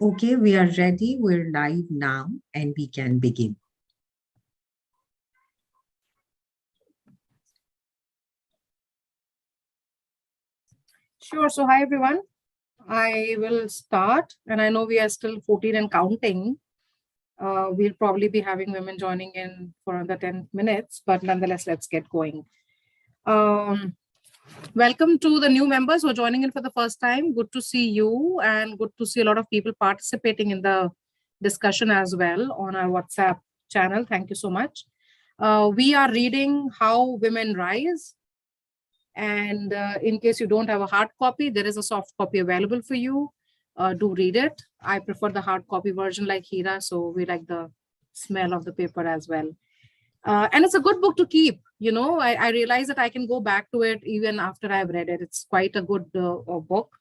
Okay, we are ready. We're live now and we can begin. Sure. So, hi everyone. I will start, and I know we are still 14 and counting. We'll probably be having women joining in for another 10 minutes, but nonetheless, let's get going. Welcome to the new members who are joining in for the first time. Good to see you, and good to see a lot of people participating in the discussion as well on our WhatsApp channel. Thank you so much. We are reading How Women Rise. And in case you don't have a hard copy, there is a soft copy available for you. Do read it. I prefer the hard copy version like Hira, so we like the smell of the paper as well. And it's a good book to keep. You know, I realize that I can go back to it even after I've read it. It's quite a good book.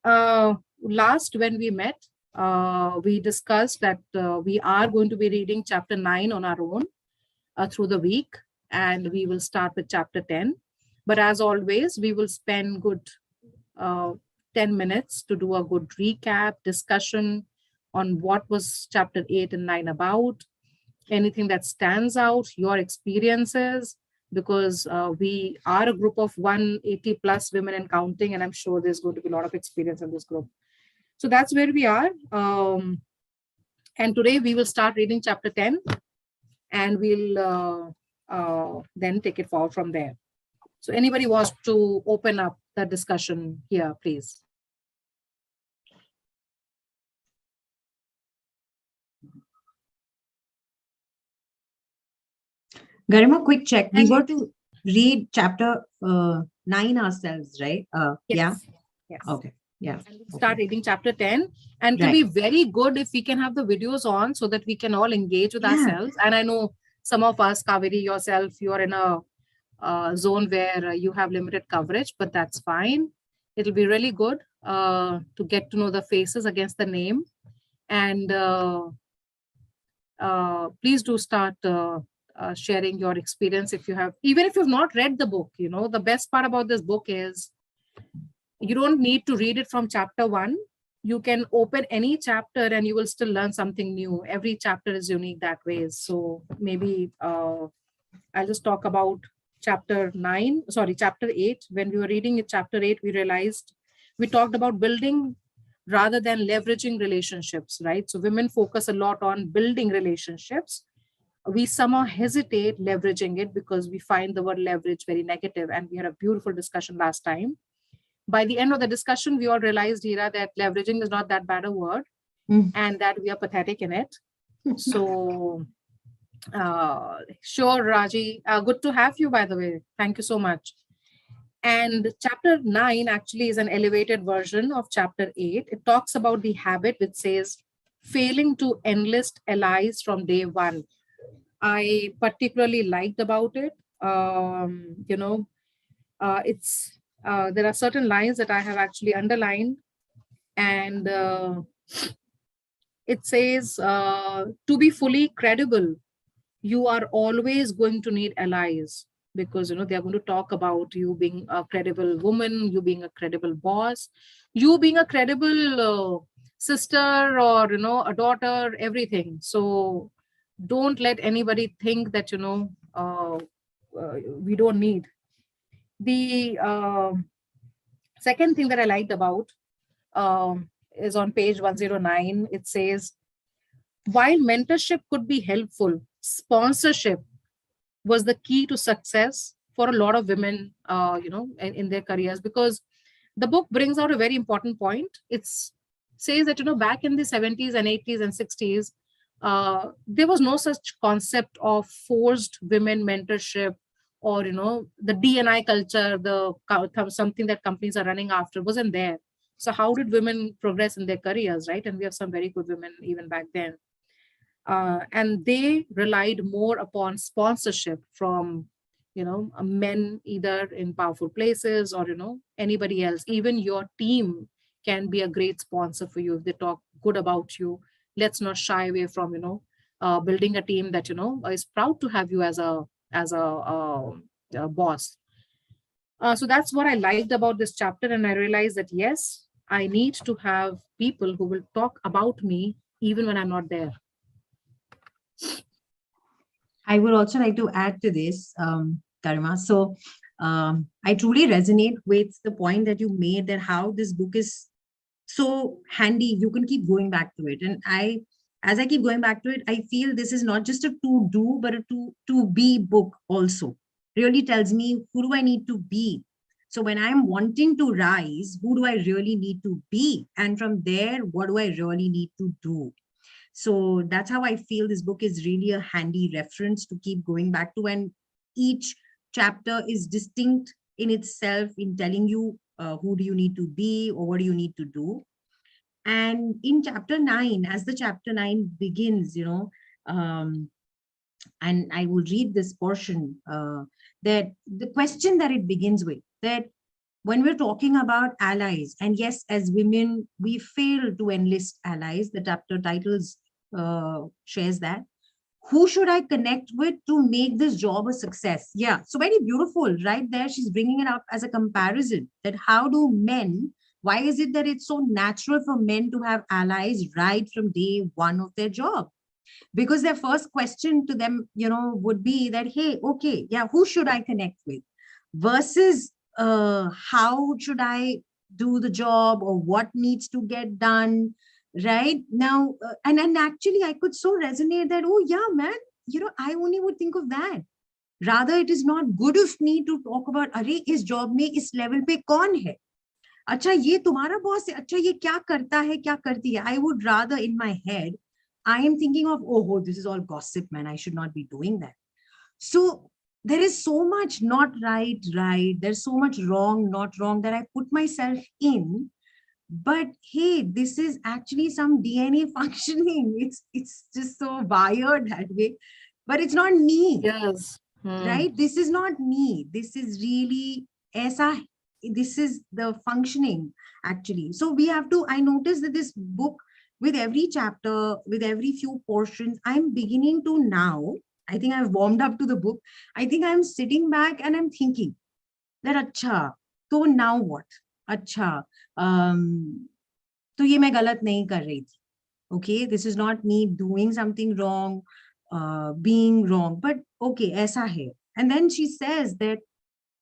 Last, when we met, we discussed that we are going to be reading chapter 9 on our own through the week, and we will start with chapter 10. But as always, we will spend good 10 minutes to do a good recap, discussion on what was chapter 8 and 9 about, anything that stands out, your experiences, because we are a group of 180 plus women and counting, and I'm sure there's going to be a lot of experience in this group. So that's where we are. And today we will start reading chapter 10, and we'll then take it forward from there. So anybody wants to open up the discussion here, please. Garima, quick check. We were to read chapter 9 ourselves, right? Yes. Yeah? Yes. Okay. Yeah. And we'll start reading chapter 10. And it will be very good if we can have the videos on so that we can all engage with ourselves. And I know some of us, Kaveri, yourself, you're in a zone where you have limited coverage, but that's fine. It'll be really good to get to know the faces against the name. And please do start sharing your experience if you have, even if you've not read the book. You know, the best part about this book is you don't need to read it from chapter 1. You can open any chapter and you will still learn something new. Every chapter is unique that way. So maybe I'll just talk about chapter 8. When we were reading it, chapter 8, we talked about building rather than leveraging relationships, right? So women focus a lot on building relationships. We somehow hesitate leveraging it because we find the word leverage very negative, and we had a beautiful discussion last time. By the end of the discussion, we all realized, Hira, that leveraging is not that bad a word and that we are pathetic in it. So sure, Raji. Good to have you, by the way. Thank you so much. And chapter 9 actually is an elevated version of chapter 8. It talks about the habit which says, failing to enlist allies from day one. I particularly liked about it. There are certain lines that I have actually underlined. And it says, to be fully credible, you are always going to need allies, because they are going to talk about you being a credible woman, you being a credible boss, you being a credible sister, or a daughter, everything. So don't let anybody think that we don't need. The second thing that I liked about is on page 109. It says, while mentorship could be helpful, sponsorship was the key to success for a lot of women, in their careers, because the book brings out a very important point. It says that, back in the 70s and 80s and 60s, there was no such concept of forced women mentorship, or, the D&I culture, something that companies are running after wasn't there. So how did women progress in their careers, right? And we have some very good women even back then. And they relied more upon sponsorship from, men either in powerful places or, anybody else. Even your team can be a great sponsor for you if they talk good about you. Let's not shy away from, building a team that, is proud to have you as a boss. So that's what I liked about this chapter. And I realized that, yes, I need to have people who will talk about me even when I'm not there. I would also like to add to this, Karima. So I truly resonate with the point that you made, that how this book is so handy. You can keep going back to it. And as I keep going back to it, I feel this is not just a to do, but a to be book also. Really tells me, who do I need to be? So when I'm wanting to rise, who do I really need to be? And from there, what do I really need to do? So that's how I feel this book is really a handy reference to keep going back to. And each chapter is distinct in itself in telling you who do you need to be or what do you need to do. And in chapter 9, as the chapter 9 begins, and I will read this portion, that the question that it begins with, that when we're talking about allies, and yes, as women, we fail to enlist allies, the chapter titles shares that. Who should I connect with to make this job a success? Yeah, so very beautiful, right there. She's bringing it up as a comparison, that how do men, why is it that it's so natural for men to have allies right from day one of their job? Because their first question to them, would be that, hey, okay, yeah, who should I connect with? Versus how should I do the job, or what needs to get done right now. And actually, I could so resonate that, oh, yeah, man, I only would think of that. Rather, it is not good of me to talk about, अरे इस job में इस level पे कौन है? अच्छा ये तुम्हारा बॉस है, अच्छा ये क्या करता है, क्या करती है? I would rather, in my head, I am thinking of, oh, this is all gossip, man, I should not be doing that. So there is so much not right, there's so much wrong, not wrong, that I put myself in. But hey, this is actually some DNA functioning. It's just so wired that way. But it's not me, Yes. right? This is not me. This is really aisa. This is the functioning actually. So we have to. I noticed that this book, with every chapter, with every few portions, I'm beginning to now. I think I've warmed up to the book. I think I'm sitting back and I'm thinking that, अच्छा, तो now what? अच्छा, तो ये मैं गलत नहीं कर रही थी. Okay, this is not me doing something wrong, being wrong, but okay, ऐसा है. And then she says that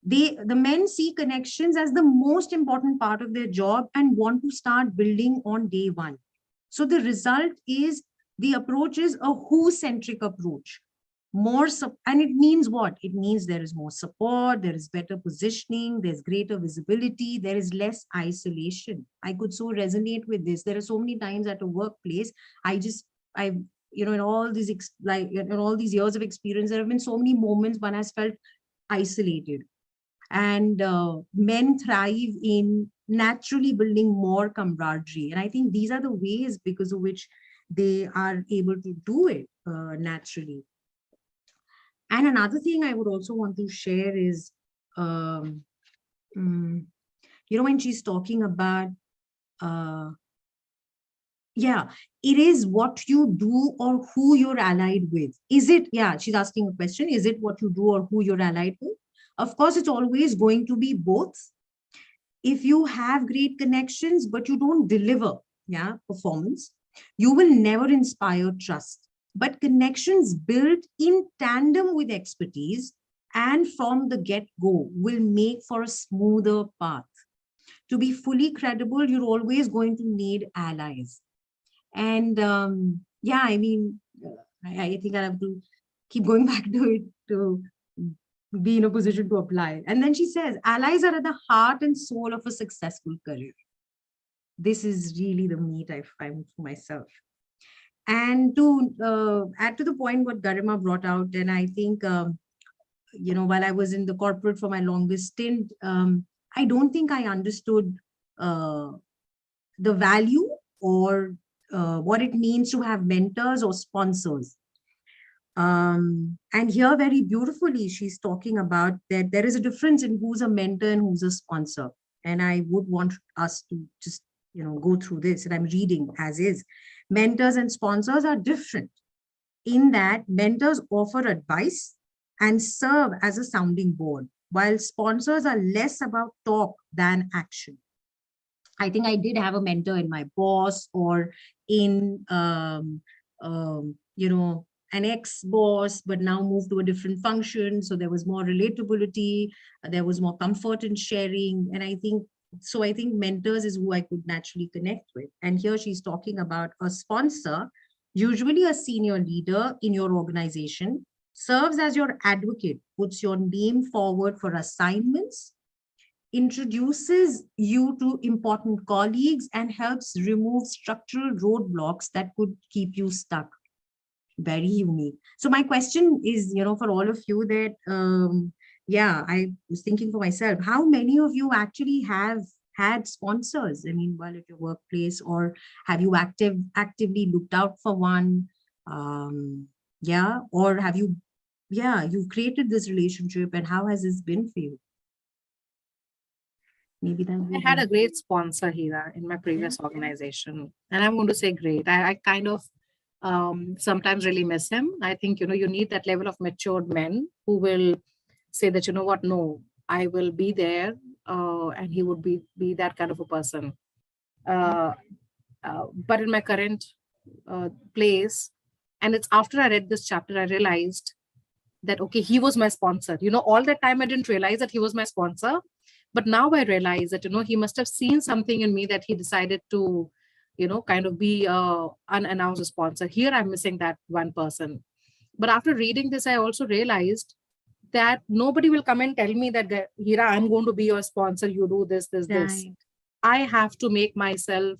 the men see connections as the most important part of their job and want to start building on day one. So the result is, the approach is a who-centric approach. And it means what? It means there is more support, there is better positioning, there's greater visibility, there is less isolation. I could so resonate with this. There are so many times at a workplace, I in all these in all these years of experience, there have been so many moments one has felt isolated. And men thrive in naturally building more camaraderie. And I think these are the ways because of which they are able to do it naturally. And another thing I would also want to share is, um, when she's talking about, yeah, it is what you do or who you're allied with. Is it, yeah, she's asking a question, is it what you do or who you're allied with? Of course, it's always going to be both. If you have great connections, but you don't deliver, yeah, performance, you will never inspire trust. But connections built in tandem with expertise and from the get-go will make for a smoother path. To be fully credible, you're always going to need allies. And yeah, I mean, I think I have to keep going back to it to be in a position to apply. And then she says, allies are at the heart and soul of a successful career. This is really the meat I find for myself. And to add to the point what Garima brought out, and I think, while I was in the corporate for my longest stint, I don't think I understood the value or what it means to have mentors or sponsors. And here very beautifully, she's talking about that there is a difference in who's a mentor and who's a sponsor. And I would want us to just, go through this, and I'm reading as is. Mentors and sponsors are different in that mentors offer advice and serve as a sounding board, while sponsors are less about talk than action. I think I did have a mentor in my boss or in, an ex-boss, but now moved to a different function. So there was more relatability, there was more comfort in sharing. And I think mentors is who I could naturally connect with. And here she's talking about a sponsor, usually a senior leader in your organization, serves as your advocate, puts your name forward for assignments, introduces you to important colleagues, and helps remove structural roadblocks that could keep you stuck. Very unique. So my question is, for all of you that, I was thinking for myself, how many of you actually have had sponsors? I mean, while at your workplace, or have you actively looked out for one? Or have you, you've created this relationship, and how has this been for you? Maybe that I had a great sponsor, Hira, in my previous organization. And I'm going to say great. I kind of sometimes really miss him. I think, you need that level of matured men who will say that, you know what, no, I will be there. And he would be that kind of a person. But in my current place, and it's after I read this chapter, I realized that, okay, he was my sponsor. All that time I didn't realize that he was my sponsor. But now I realize that, he must have seen something in me that he decided to, kind of be unannounced sponsor. Here I'm missing that one person. But after reading this, I also realized that nobody will come and tell me that, Hira, I'm going to be your sponsor. You do this. right. I have to make myself,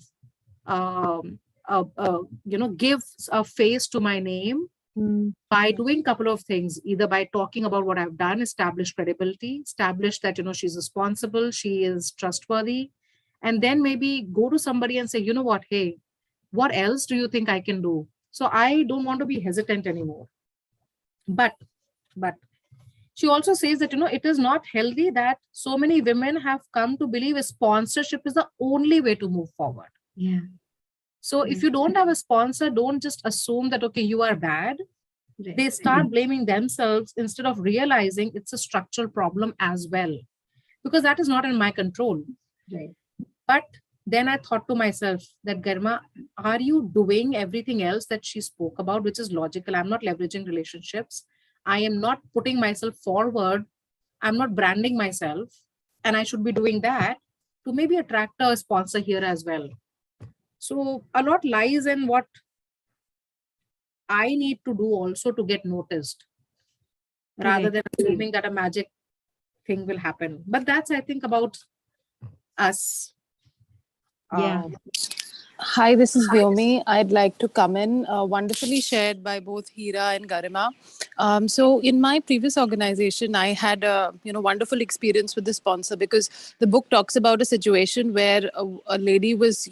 give a face to my name by doing a couple of things, either by talking about what I've done, establish credibility, establish that, she's responsible, she is trustworthy, and then maybe go to somebody and say, you know what, hey, what else do you think I can do? So I don't want to be hesitant anymore. But she also says that, it is not healthy that so many women have come to believe a sponsorship is the only way to move forward. Yeah. So if you don't have a sponsor, don't just assume that, okay, you are bad. Right. They start blaming themselves instead of realizing it's a structural problem as well, because that is not in my control. Right. But then I thought to myself that, Garima, are you doing everything else that she spoke about, which is logical? I'm not leveraging relationships. I am not putting myself forward. I'm not branding myself. And I should be doing that to maybe attract a sponsor here as well. So a lot lies in what I need to do also to get noticed, rather than assuming that a magic thing will happen. But that's, I think, about us. Yeah. Hi, this is Vyomi. I'd like to come in. Wonderfully shared by both Hira and Garima. So in my previous organization, I had a wonderful experience with the sponsor, because the book talks about a situation where a lady was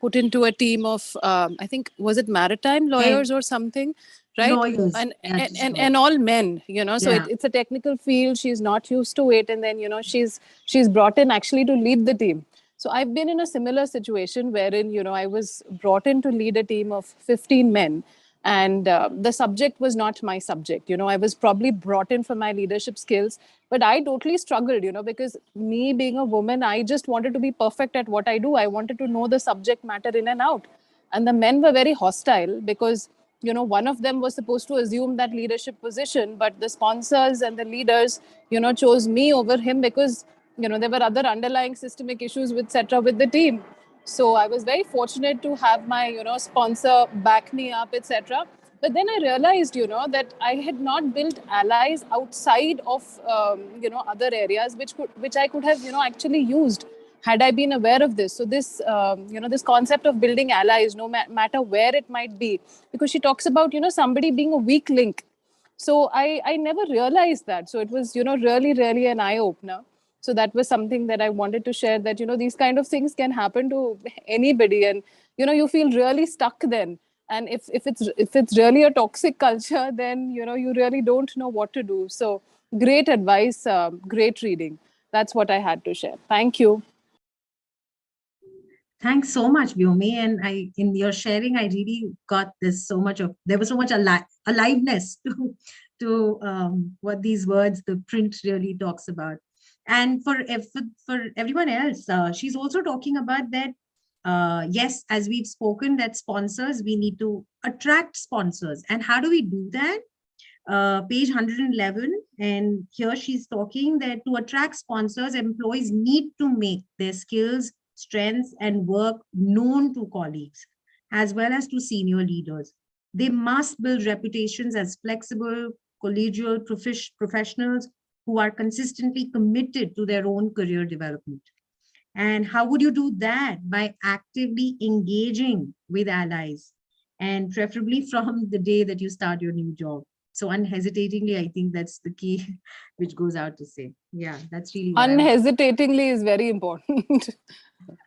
put into a team of I think, was it maritime lawyers or something, right? Lawyers. And all men, so it's a technical field. She's not used to it, and then she's brought in actually to lead the team. So I've been in a similar situation wherein, I was brought in to lead a team of 15 men, and the subject was not my subject. I was probably brought in for my leadership skills, but I totally struggled, because me being a woman, I just wanted to be perfect at what I do. I wanted to know the subject matter in and out. And the men were very hostile because, one of them was supposed to assume that leadership position, but the sponsors and the leaders, chose me over him because there were other underlying systemic issues, etc., with the team. So I was very fortunate to have my, sponsor back me up, etc. But then I realized, that I had not built allies outside of, other areas, which I could have, actually used had I been aware of this. So this, this concept of building allies, no matter where it might be, because she talks about, somebody being a weak link. So I never realized that. So it was, really, really an eye opener. So that was something that I wanted to share, that, these kind of things can happen to anybody. And, you feel really stuck then. And if it's really a toxic culture, then, you really don't know what to do. So great advice, great reading. That's what I had to share. Thank you. Thanks so much, Vyomi. And in your sharing, I really got there was so much aliveness to what these words, the print really talks about. And for everyone else, she's also talking about that. Yes, as we've spoken, that sponsors, we need to attract sponsors. And how do we do that? Page 111, and here she's talking that to attract sponsors, employees need to make their skills, strengths, and work known to colleagues as well as to senior leaders. They must build reputations as flexible, collegial professionals who are consistently committed to their own career development. And how would you do that? By actively engaging with allies, and preferably from the day that you start your new job. So unhesitatingly, I think that's the key, which goes out to say. Yeah, that's really what Unhesitatingly is very important.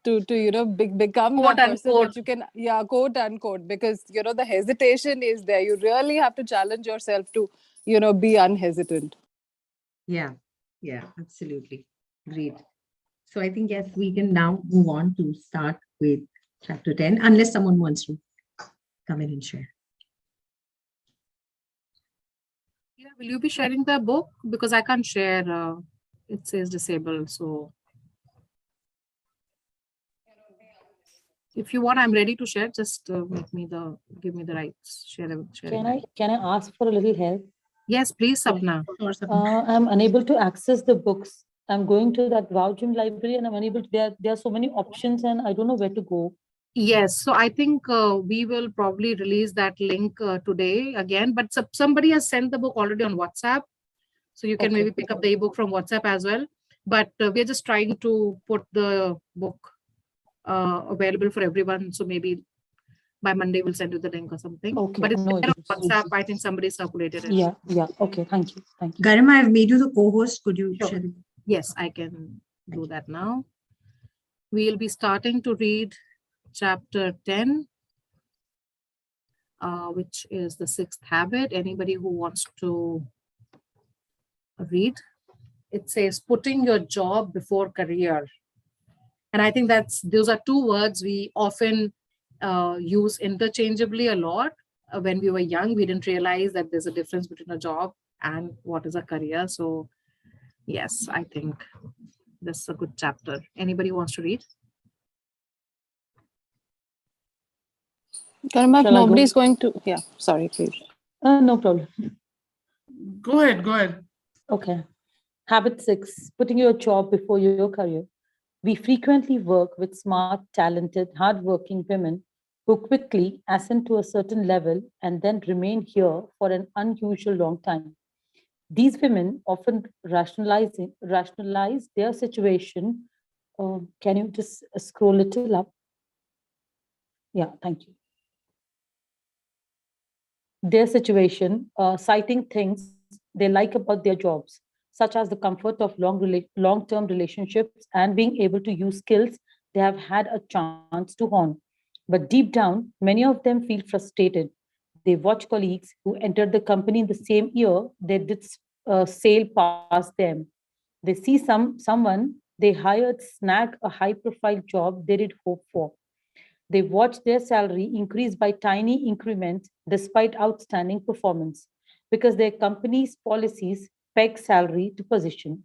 To become Quote that person unquote. that you can, yeah, quote unquote, because the hesitation is there. You really have to challenge yourself to be unhesitant. Yeah, yeah, absolutely. Great. So I think, yes, we can now move on to start with chapter 10, unless someone wants to come in and share. Yeah, will you be sharing the book? Because I can't share. It says disabled. So if you want, I'm ready to share. Just give me the rights. Sharing. Can I ask for a little help? Yes, please, Sapna. I'm unable to access the books. I'm going to that Wow Gym library and I'm unable to, there are so many options and I don't know where to go. Yes, so I think we will probably release that link today again, but somebody has sent the book already on WhatsApp. So you can Okay. maybe pick up the ebook from WhatsApp as well. But we're just trying to put the book available for everyone. So maybe by Monday we'll send you the link or something. Okay, But it's no there on issues. WhatsApp. I think somebody circulated it. Yeah. Okay, thank you. Garima, I've made you the co-host. Could you Sure. share it? Yes, I can do that now. We'll be starting to read chapter 10, which is the 6th habit. Anybody who wants to read? It says putting your job before career. And I think those are two words we often use interchangeably a lot. When we were young, we didn't realize that there's a difference between a job and what is a career. So yes, I think this is a good chapter. Anybody wants to read? Karma, Shall I go? nobody's going to, yeah, sorry, please. No problem. Go ahead. Okay. Habit 6, putting your job before your career. We frequently work with smart, talented, hardworking women who quickly ascend to a certain level and then remain here for an unusual long time. These women often rationalize their situation. Can you just scroll a little up? Yeah, thank you. Their situation, citing things they like about their jobs, such as the comfort of long-term relationships and being able to use skills they have had a chance to hone. But deep down, many of them feel frustrated. They watch colleagues who entered the company in the same year they did sail past them. They see someone they hired snag a high-profile job they did hope for. They watch their salary increase by tiny increments despite outstanding performance because their company's policies peg salary to position.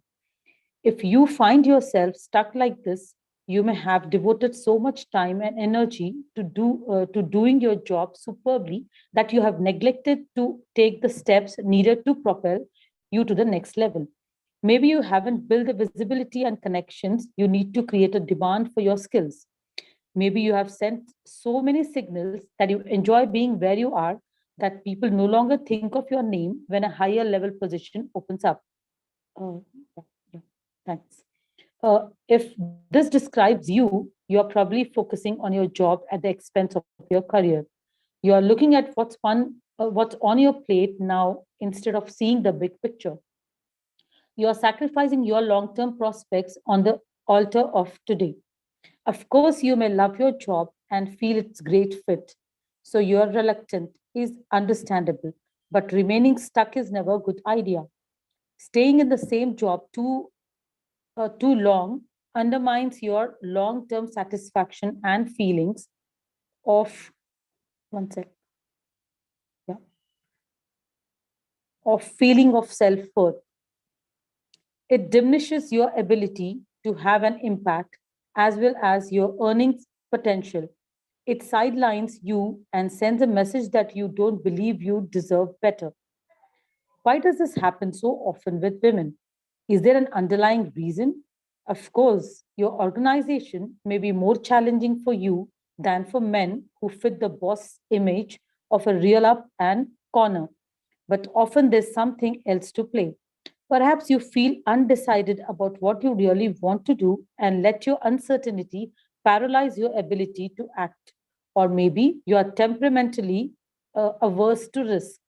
If you find yourself stuck like this, you may have devoted so much time and energy to doing your job superbly that you have neglected to take the steps needed to propel you to the next level. Maybe you haven't built the visibility and connections you need to create a demand for your skills. Maybe you have sent so many signals that you enjoy being where you are that people no longer think of your name when a higher level position opens up. Uh, yeah, thanks. If this describes you, you're probably focusing on your job at the expense of your career. You are looking at what's on your plate now instead of seeing the big picture. You are sacrificing your long-term prospects on the altar of today. Of course, you may love your job and feel it's great fit. So your reluctant is understandable, but remaining stuck is never a good idea. Staying in the same job too long undermines your long-term satisfaction and feelings of one sec, yeah, of feeling of self-worth. It diminishes your ability to have an impact as well as your earnings potential. It sidelines you and sends a message that you don't believe you deserve better. Why does this happen so often with women? Is there an underlying reason? Of course, your organization may be more challenging for you than for men who fit the boss image of a real up and corner. But often there's something else to play. Perhaps you feel undecided about what you really want to do and let your uncertainty paralyze your ability to act. Or maybe you are temperamentally averse to risk.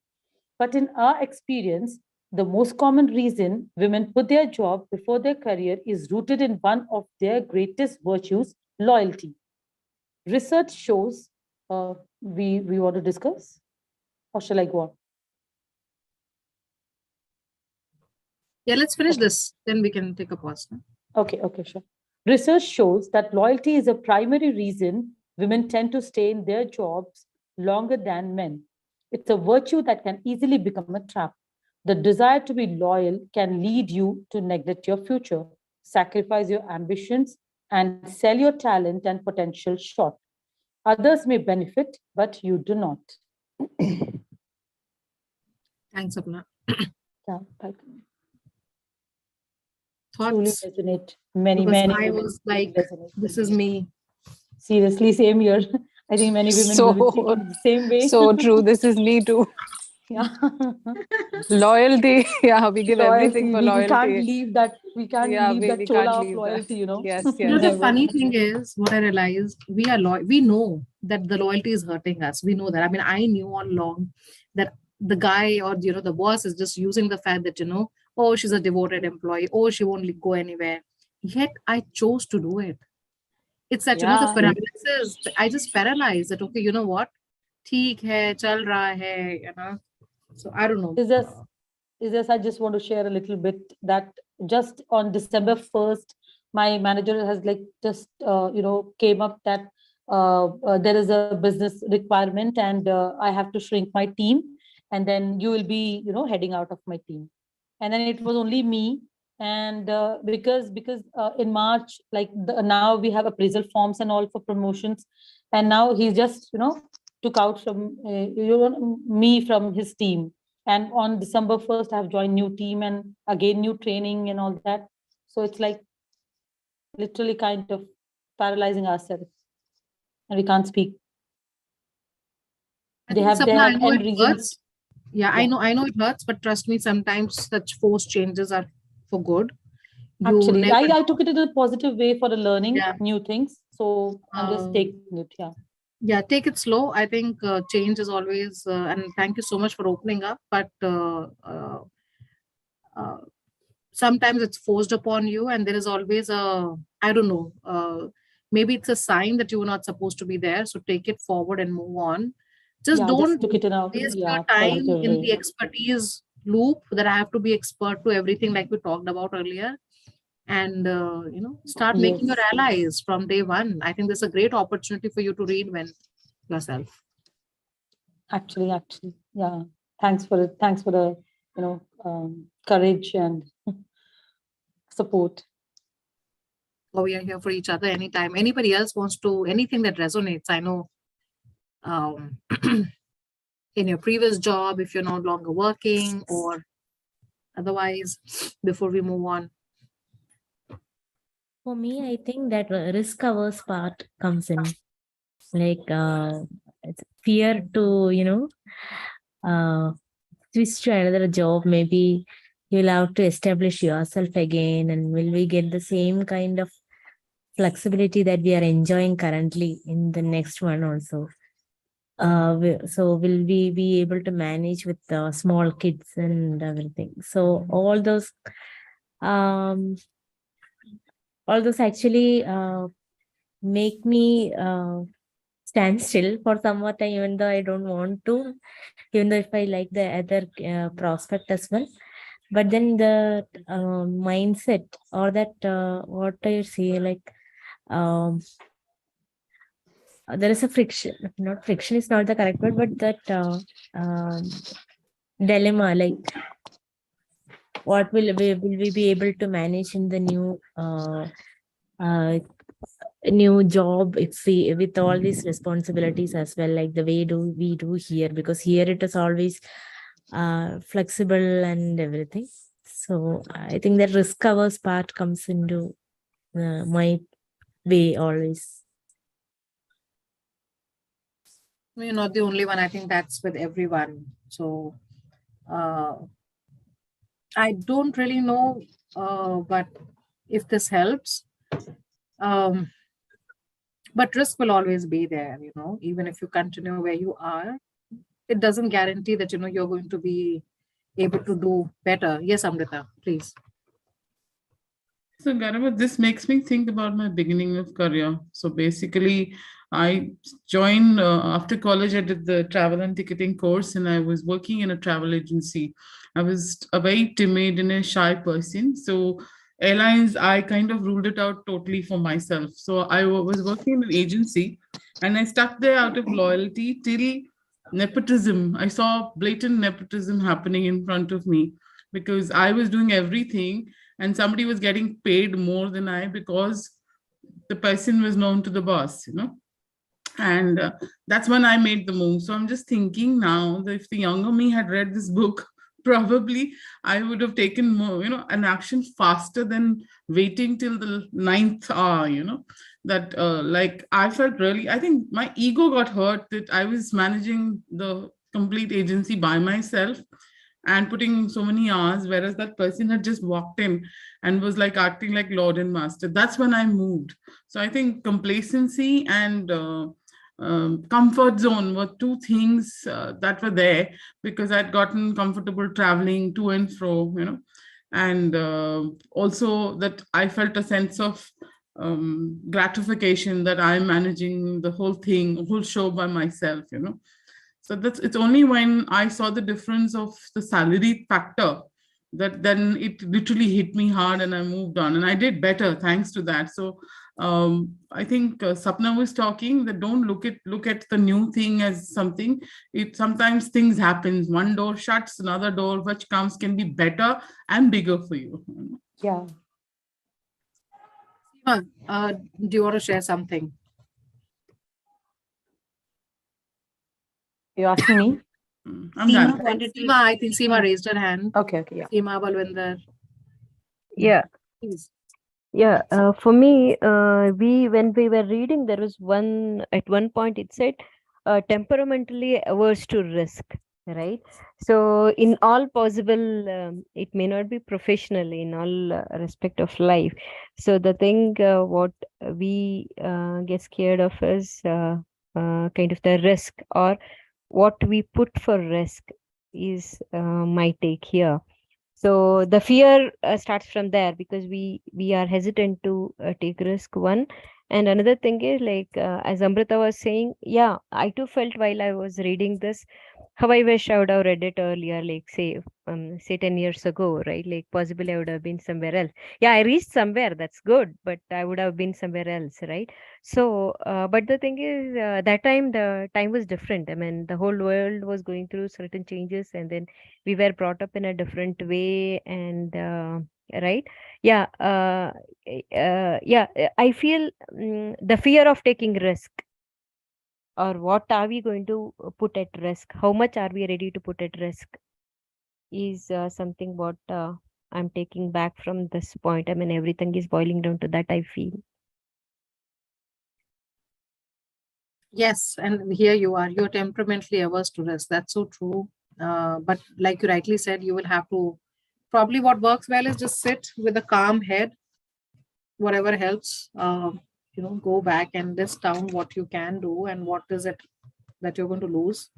But in our experience, the most common reason women put their job before their career is rooted in one of their greatest virtues, loyalty. Research shows, we want to discuss, or shall I go on? Yeah, let's finish this. Then we can take a pause. No? Okay, sure. Research shows that loyalty is a primary reason women tend to stay in their jobs longer than men. It's a virtue that can easily become a trap. The desire to be loyal can lead you to neglect your future, sacrifice your ambitions, and sell your talent and potential short. Others may benefit, but you do not. Thanks, Apna. Yeah, I truly Thoughts? resonate. Many Because I women was like, resonate. this is me. Seriously, same here. I think many women will be So, thinking the same way. so true. This is me too. Yeah. Loyalty. Yeah, we give everything for We can't loyalty. leave that. We can't Yeah, leave that we chola can't of leave that. loyalty. Yes, You know, yes. the Never. funny thing is, what I realized, we are loyal. We know that the loyalty is hurting us. We know that. I mean, I knew all along that the guy or the boss is just using the fact that oh, she's a devoted employee. Oh, she won't go anywhere. Yet I chose to do it. It's that the Yeah. paralysis. I just paralyzed that. Okay, you know what? ठीक है, चल रहा है. So I don't know. Is this, I just want to share a little bit that just on December 1st, my manager has just, came up that there is a business requirement and I have to shrink my team. And then you will be, heading out of my team. And then it was only me. And because in March, now we have appraisal forms and all for promotions. And now he's just, took out from me from his team. And on December 1st, I have joined new team and again new training and all that. So it's like literally kind of paralyzing ourselves, and we can't speak. I They think, have Sapna, I end know it reasons. hurts. Yeah, I know it hurts, but trust me, sometimes such forced changes are for good. You Actually, never I know. took it in a positive way for the learning Yeah. new things. So I'm just taking it. Yeah. Yeah, take it slow. I think change is always, and thank you so much for opening up. But uh, sometimes it's forced upon you, and there is always I don't know, maybe it's a sign that you were not supposed to be there. So take it forward and move on. Just Yeah, don't just took it in a waste your time positive in the way. expertise loop that I have to be expert to everything, like we talked about earlier. And start making your Yes. allies from day one. I think this is a great opportunity for you to reinvent yourself. Actually, yeah. Thanks for it. Thanks for the courage and support. We are here for each other anytime anybody else wants to, anything that resonates. I know in your previous job, if you're no longer working, or otherwise, before we move on. For me, I think that risk averse part comes in, like it's fear to switch to another job. Maybe you'll have to establish yourself again, and will we get the same kind of flexibility that we are enjoying currently in the next one also? So will we be able to manage with small kids and everything? So all those actually make me stand still for some more time, even though I don't want to, even though if I like the other prospect as well. But then the mindset, or that what I say, like there is a friction. Not friction is not the correct word, but that dilemma, like what will we be able to manage in the new new job if we with all these responsibilities as well, like the way do we do here, because here it is always flexible and everything. So I think that risk averse part comes into my way always. You're not the only one. I think that's with everyone. So I don't really know, but if this helps, but risk will always be there, even if you continue where you are, it doesn't guarantee that, you're going to be able to do better. Yes, Amrita, please. So, Garima, this makes me think about my beginning of career. So, basically, I joined after college. I did the travel and ticketing course, and I was working in a travel agency. I was a very timid and a shy person. So, airlines, I kind of ruled it out totally for myself. So, I was working in an agency, and I stuck there out of loyalty till nepotism. I saw blatant nepotism happening in front of me because I was doing everything and somebody was getting paid more than I because the person was known to the boss, And that's when I made the move. So I'm just thinking now that if the younger me had read this book, probably I would have taken more, an action faster than waiting till the 9th hour, that like I felt really, I think my ego got hurt that I was managing the complete agency by myself and putting so many hours, whereas that person had just walked in and was like acting like Lord and Master. That's when I moved. So I think complacency and comfort zone were two things that were there because I'd gotten comfortable traveling to and fro, and also that I felt a sense of gratification that I'm managing the whole thing, whole show by myself, So it's only when I saw the difference of the salary factor that then it literally hit me hard and I moved on and I did better thanks to that. So I think Sapna was talking that don't look at the new thing as something. It sometimes things happens. One door shuts, another door which comes can be better and bigger for you. Yeah. Seema, do you want to share something? You're asking me? I'm done. Seema, I think Seema raised her hand. Okay, yeah. Seema, Balwinder. Yeah. Please. Yeah, for me, when we were reading, there was at one point it said, temperamentally averse to risk, right? So in all possible, it may not be professionally in all respect of life. So the thing what we get scared of is kind of the risk, or what we put for risk is my take here. So the fear starts from there because we are hesitant to take risk, one. And another thing is, like as Amrita was saying, yeah, I too felt while I was reading this how I wish I would have read it earlier, like say 10 years ago, right? Like possibly I would have been somewhere else. Yeah, I reached somewhere, that's good, but I would have been somewhere else, right? So but the thing is, that time the time was different. I mean, the whole world was going through certain changes, and then we were brought up in a different way, and right, yeah, I feel the fear of taking risk, or what are we going to put at risk, how much are we ready to put at risk, is something what I'm taking back from this point. I mean, everything is boiling down to that, I feel. Yes, and here you are. You're temperamentally averse to risk. That's so true. But like you rightly said, you will have to, probably what works well is just sit with a calm head, whatever helps, go back and list down what you can do and what is it that you're going to lose.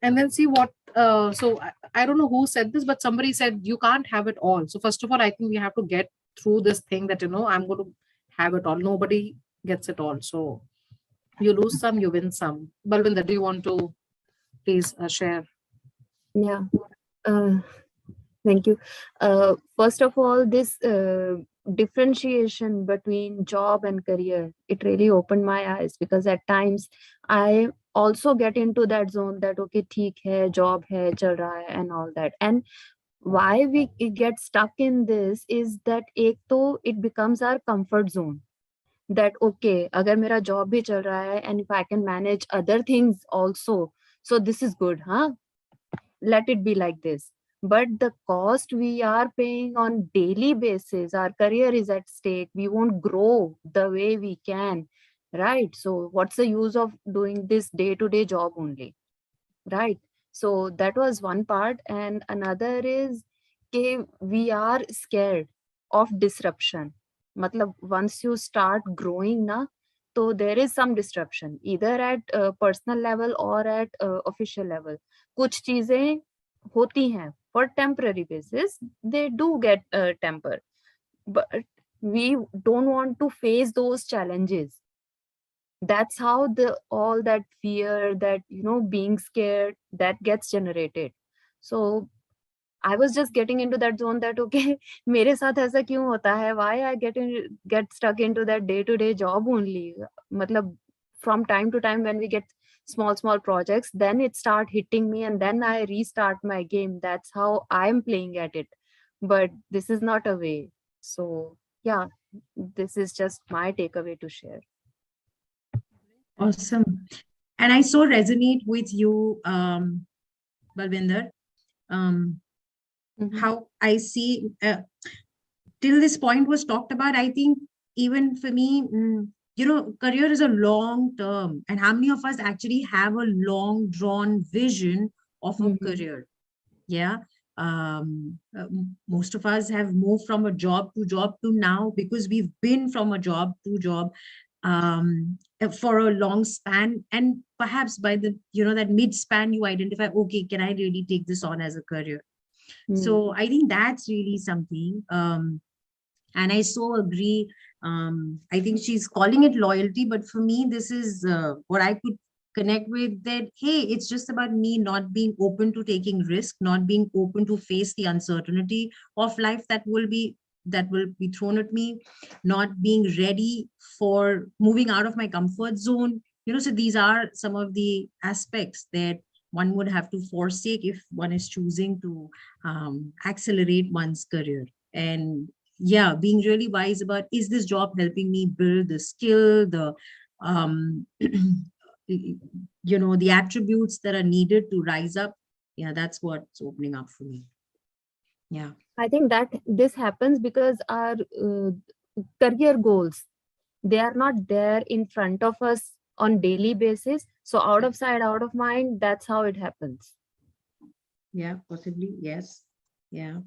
And then see what, so I don't know who said this, but somebody said you can't have it all. So first of all, I think we have to get through this thing that, I'm going to have it all. Nobody gets it all. So you lose some, you win some. Balwinder, do you want to please share? Yeah. Thank you. First of all, this differentiation between job and career, it really opened my eyes, because at times I also get into that zone that, okay, theek hai, job hai, chal raha hai, and all that. And why we get stuck in this is that ek to it becomes our comfort zone. That okay, agar mera job bhi chal raha hai and if I can manage other things also, so this is good, huh? Let it be like this. But the cost we are paying on daily basis, our career is at stake. We won't grow the way we can, right? So what's the use of doing this day-to-day job only, right? So that was one part, and another is okay, we are scared of disruption. Matlab, once you start growing na, so there is some disruption either at personal level or at official level. कुछ चीजें होती हैं for temporary basis, they do get temper, but we don't want to face those challenges. That's how the all that fear, that being scared, that gets generated. So I was just getting into that zone that okay, मेरे साथ ऐसा क्यों होता है? Why I get stuck into that day-to-day job only? मतलब from time to time when we get small projects, then it start hitting me and then I restart my game. That's how I'm playing at it. But this is not a way. So yeah, this is just my takeaway to share. Awesome. And I so resonate with you, Balvinder. How I see till this point was talked about, I think even for me, career is a long term, and how many of us actually have a long drawn vision of a career? Yeah. Most of us have moved from a job to now because we've been from a job to job for a long span, and perhaps by the that mid span you identify, okay, can I really take this on as a career? So I think that's really something. And I so agree. I think she's calling it loyalty, but for me, this is what I could connect with, that, hey, it's just about me not being open to taking risk, not being open to face the uncertainty of life that will be thrown at me, not being ready for moving out of my comfort zone. So these are some of the aspects that one would have to forsake if one is choosing to accelerate one's career. And yeah, being really wise about, is this job helping me build the skill, the the attributes that are needed to rise up? Yeah, that's what's opening up for me. Yeah, I think that this happens because our career goals, they are not there in front of us on daily basis. So out of sight, out of mind, that's how it happens. Yeah, possibly. Yes. Yeah.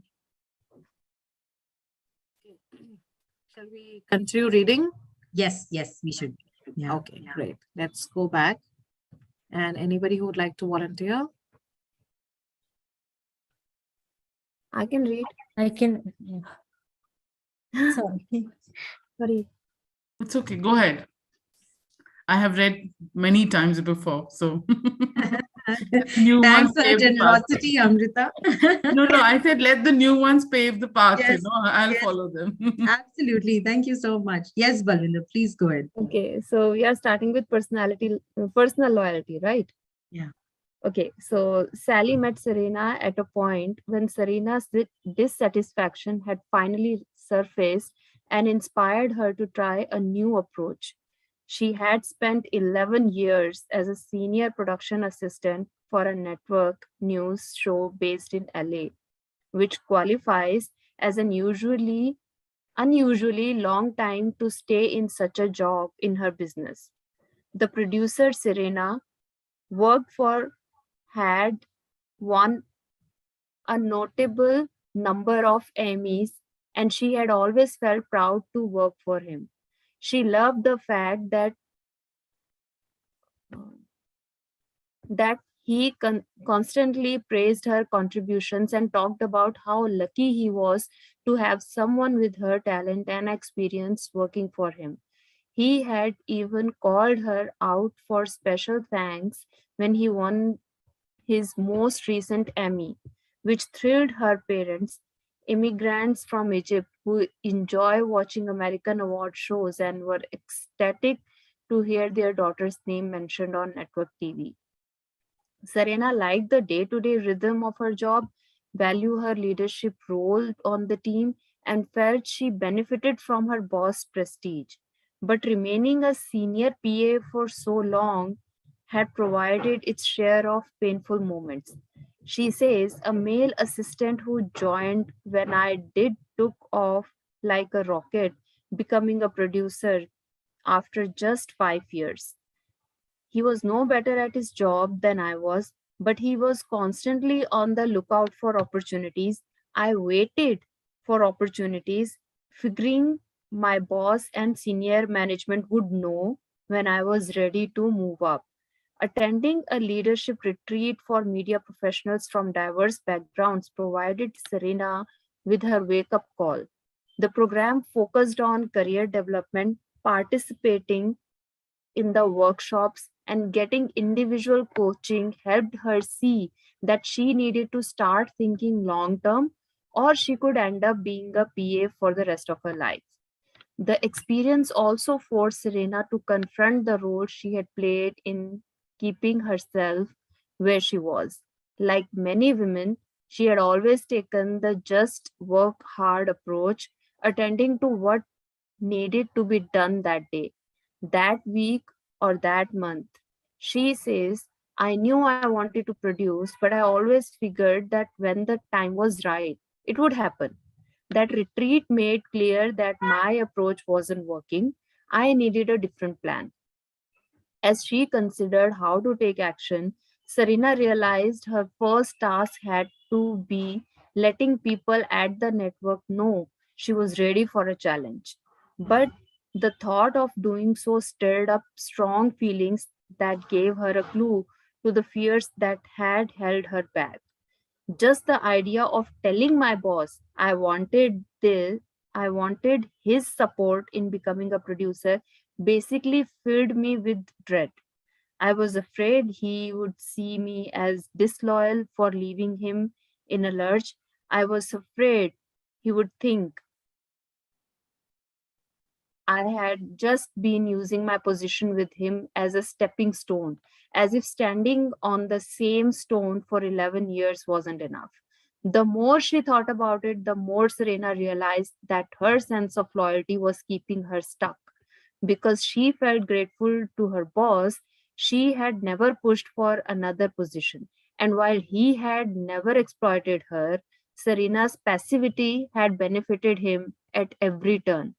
Shall we continue reading? Yes, we should. Yeah. Okay, great. Let's go back. And anybody who would like to volunteer? I can read. I can. Sorry. Sorry. It's okay. Go ahead. I have read many times before, so. Thanks for your generosity, Amrita. No, I said let the new ones pave the path. Yes, I'll yes. follow them. Absolutely. Thank you so much. Yes, Balvinder, please go ahead. Okay, so we are starting with personal loyalty, right? Yeah. Okay, so Sally met Serena at a point when Serena's dissatisfaction had finally surfaced and inspired her to try a new approach. She had spent 11 years as a senior production assistant for a network news show based in LA, which qualifies as an unusually long time to stay in such a job in her business. The producer Serena worked for had won a notable number of Emmys, and she had always felt proud to work for him. She loved the fact that he constantly praised her contributions and talked about how lucky he was to have someone with her talent and experience working for him. He had even called her out for special thanks when he won his most recent Emmy, which thrilled her parents, immigrants from Egypt who enjoy watching American award shows and were ecstatic to hear their daughter's name mentioned on network TV. Serena liked the day-to-day rhythm of her job value her leadership role on the team, and felt she benefited from her boss' prestige. But remaining a senior PA for so long had provided its share of painful moments. She says a male assistant who joined when I did took off like a rocket, becoming a producer after just 5 years. He was no better at his job than I was, but he was constantly on the lookout for opportunities. I waited for opportunities, figuring my boss and senior management would know when I was ready to move up. Attending a leadership retreat for media professionals from diverse backgrounds provided Serena with her wake up call. The program focused on career development, participating in the workshops, and getting individual coaching helped her see that she needed to start thinking long term, or she could end up being a PA for the rest of her life. The experience also forced Serena to confront the role she had played in keeping herself where she was. Like many women, she had always taken the just work hard approach, attending to what needed to be done that day, that week, or that month. She says, I knew I wanted to produce, but I always figured that when the time was right, it would happen. That retreat made clear that my approach wasn't working. I needed a different plan. As she considered how to take action, Serena realized her first task had to be letting people at the network know she was ready for a challenge. But the thought of doing so stirred up strong feelings that gave her a clue to the fears that had held her back. Just the idea of telling my boss I wanted his support in becoming a producer basically filled me with dread. I was afraid he would see me as disloyal for leaving him in a lurch. I was afraid he would think I had just been using my position with him as a stepping stone, as if standing on the same stone for 11 years wasn't enough. The more she thought about it, the more Serena realized that her sense of loyalty was keeping her stuck. Because she felt grateful to her boss, she had never pushed for another position. And while he had never exploited her, Serena's passivity had benefited him at every turn.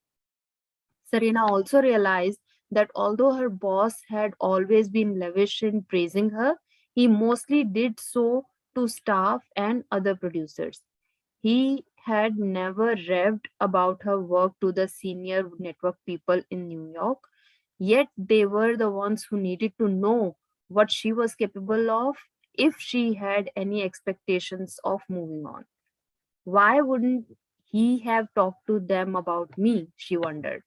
Serena also realized that although her boss had always been lavish in praising her, he mostly did so to staff and other producers. He had never raved about her work to the senior network people in New York, yet they were the ones who needed to know what she was capable of if she had any expectations of moving on. Why wouldn't he have talked to them about me? She wondered,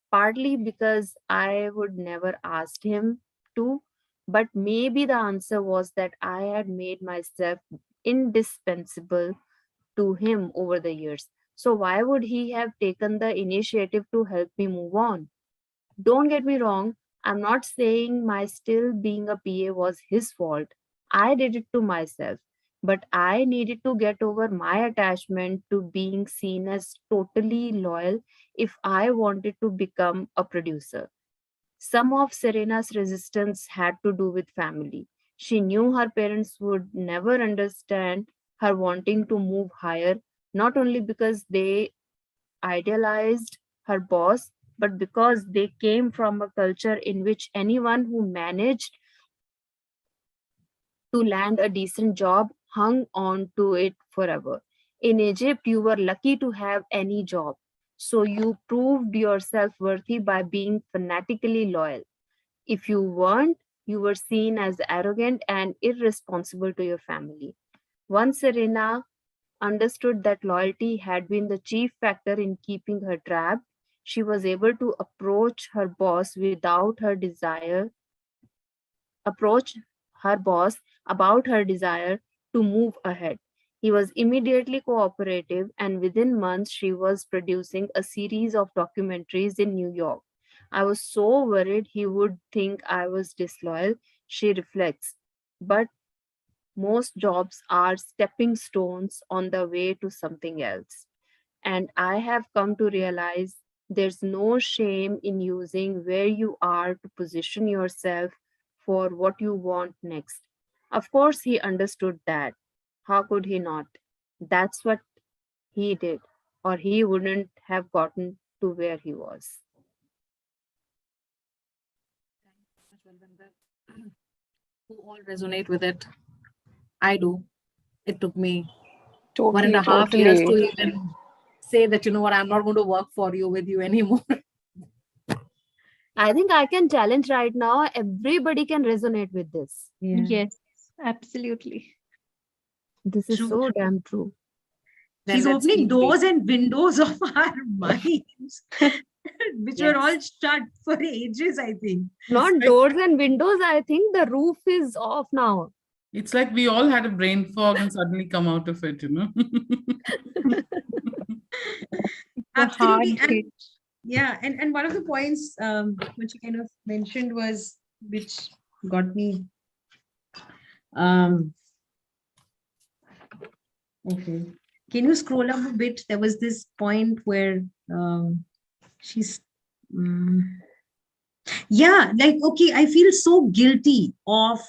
partly because I would never asked him to, but maybe the answer was that I had made myself indispensable to him over the years. So why would he have taken the initiative to help me move on? Don't get me wrong, I'm not saying my still being a PA was his fault. I did it to myself. But I needed to get over my attachment to being seen as totally loyal if I wanted to become a producer. Some of Serena's resistance had to do with family. She knew her parents would never understand her wanting to move higher, not only because they idealized her boss, but because they came from a culture in which anyone who managed to land a decent job hung on to it forever. In Egypt, you were lucky to have any job. So you proved yourself worthy by being fanatically loyal. If you weren't, you were seen as arrogant and irresponsible to your family. Once Serena understood that loyalty had been the chief factor in keeping her trapped, she was able to approach her boss about her desire to move ahead. He was immediately cooperative, and within months, she was producing a series of documentaries in New York. I was so worried he would think I was disloyal, she reflects. But most jobs are stepping stones on the way to something else. And I have come to realize there's no shame in using where you are to position yourself for what you want next. Of course, he understood that. How could he not? That's what he did, or he wouldn't have gotten to where he was. Who all resonate with it? I do. It took me Totally, 1.5 years to totally. even say that, you know what, I'm not going to work for you with you anymore. I think I can challenge right now. Everybody can resonate with this. Yeah. Yes, absolutely. This is True, so true. damn true. Then He's let's opening keep doors and windows of our minds, which were all Yes. shut for ages, I think. Not like- doors and windows. I think the roof is off now. It's like we all had a brain fog and suddenly come out of it, you know. Absolutely. And hit. yeah, and one of the points which you kind of mentioned was, which got me okay. Can you scroll up a bit? There was this point where she's yeah, like, okay, I feel so guilty of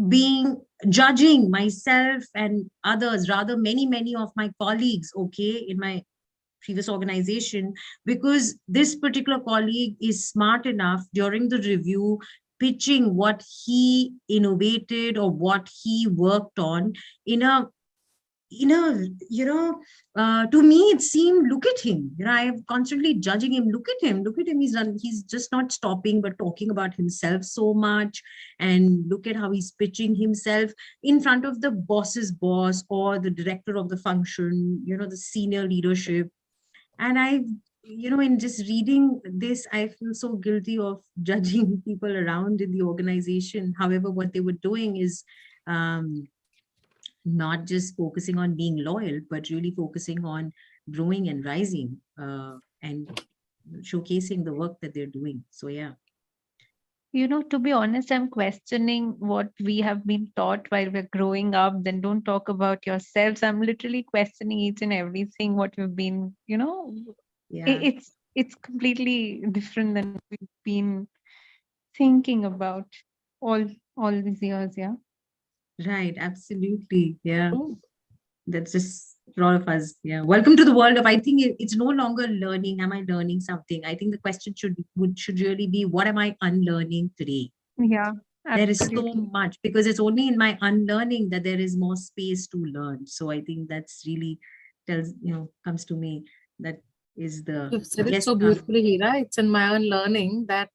being judging myself and others, rather many of my colleagues, okay, in my previous organization, because this particular colleague is smart enough during the review pitching what he innovated or what he worked on in a to me it seemed, look at him, I'm constantly judging him, look at him, he's just not stopping but talking about himself so much, and look at how he's pitching himself in front of the boss's boss or the director of the function, the senior leadership. And in just reading this, I feel so guilty of judging people around in the organization. However, what they were doing is not just focusing on being loyal, but really focusing on growing and rising and showcasing the work that they're doing. So, yeah. To be honest, I'm questioning what we have been taught while we're growing up. Then don't talk about yourselves. I'm literally questioning each and everything what we've been, Yeah. it's completely different than we've been thinking about all these years. Yeah. Right. Absolutely. Yeah. That's just a lot of us. Yeah. Welcome to the world of, I think it's no longer learning. Am I learning something? I think the question should really be, what am I unlearning today? Yeah. There is so Absolutely. much, because it's only in my unlearning that there is more space to learn. So I think that's really comes to me. That is the You've said it so beautifully, Hira. It's in my own learning that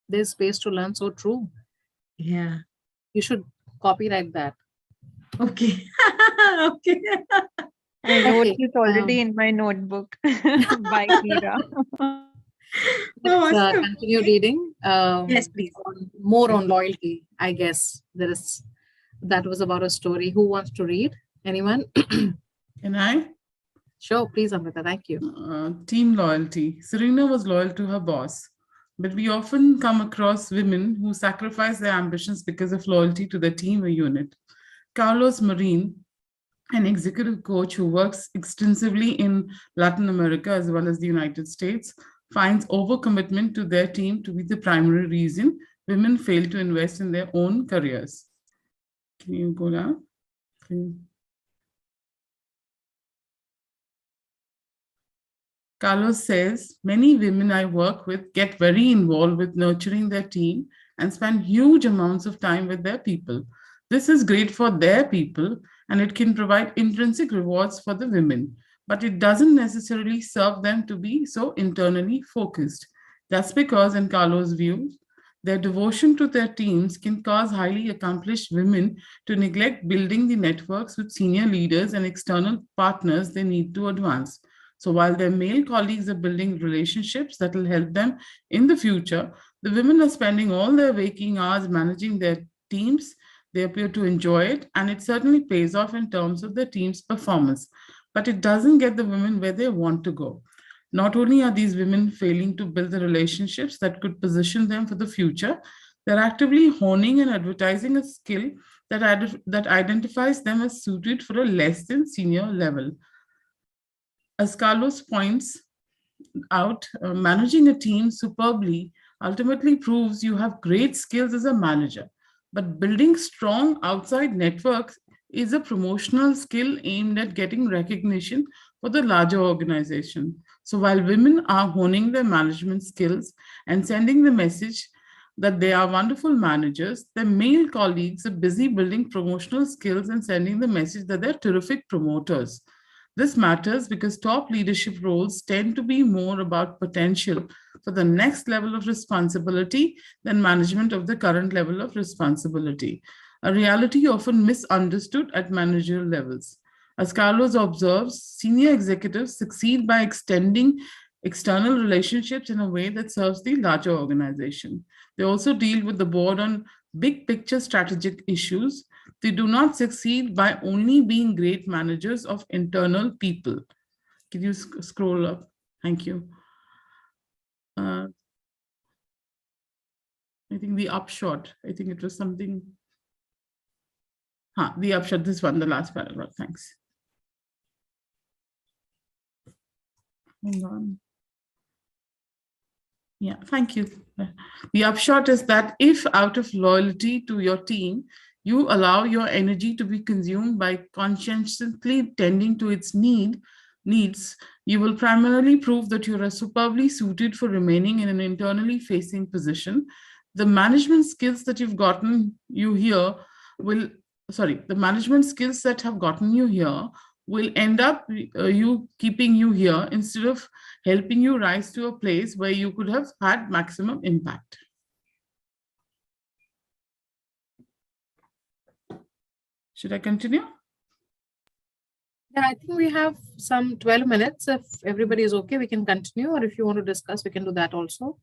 there's space to learn. So true. Yeah. You should copyright that. Okay. Okay. I wrote Okay, it already in my notebook by Hira. Let's awesome. continue reading. Yes, please. More on loyalty, I guess. That was about a story. Who wants to read? Anyone? Can I? Sure, please, Amrita. Thank you. Team loyalty. Serena was loyal to her boss, but we often come across women who sacrifice their ambitions because of loyalty to the team or unit. Carlos Marin, an executive coach who works extensively in Latin America as well as the United States, finds overcommitment to their team to be the primary reason women fail to invest in their own careers. Can you go down? Carlos says, many women I work with get very involved with nurturing their team and spend huge amounts of time with their people. This is great for their people and it can provide intrinsic rewards for the women, but it doesn't necessarily serve them to be so internally focused. That's because, in Carlos' view, their devotion to their teams can cause highly accomplished women to neglect building the networks with senior leaders and external partners they need to advance. So while their male colleagues are building relationships that will help them in the future, the women are spending all their waking hours managing their teams. They appear to enjoy it, and it certainly pays off in terms of the team's performance. But it doesn't get the women where they want to go. Not only are these women failing to build the relationships that could position them for the future, they're actively honing and advertising a skill that identifies them as suited for a less than senior level. As Carlos points out, managing a team superbly ultimately proves you have great skills as a manager. But building strong outside networks is a promotional skill aimed at getting recognition for the larger organization. So while women are honing their management skills and sending the message that they are wonderful managers, their male colleagues are busy building promotional skills and sending the message that they're terrific promoters. This matters because top leadership roles tend to be more about potential for the next level of responsibility than management of the current level of responsibility, a reality often misunderstood at managerial levels. As Carlos observes, senior executives succeed by extending external relationships in a way that serves the larger organization. They also deal with the board on big picture strategic issues. They do not succeed by only being great managers of internal people. Can you scroll up? Thank you. I think the upshot, I think it was something. The upshot, this one, the last paragraph, thanks. Hold on. Yeah, thank you. The upshot is that if out of loyalty to your team, you allow your energy to be consumed by conscientiously tending to its needs, you will primarily prove that you are superbly suited for remaining in an internally facing position. The management skills that you've gotten you here will, the management skills that have gotten you here will end up keeping you here instead of helping you rise to a place where you could have had maximum impact. Should I continue? Yeah, I think we have some 12 minutes. If everybody is okay, we can continue. Or if you want to discuss, we can do that also.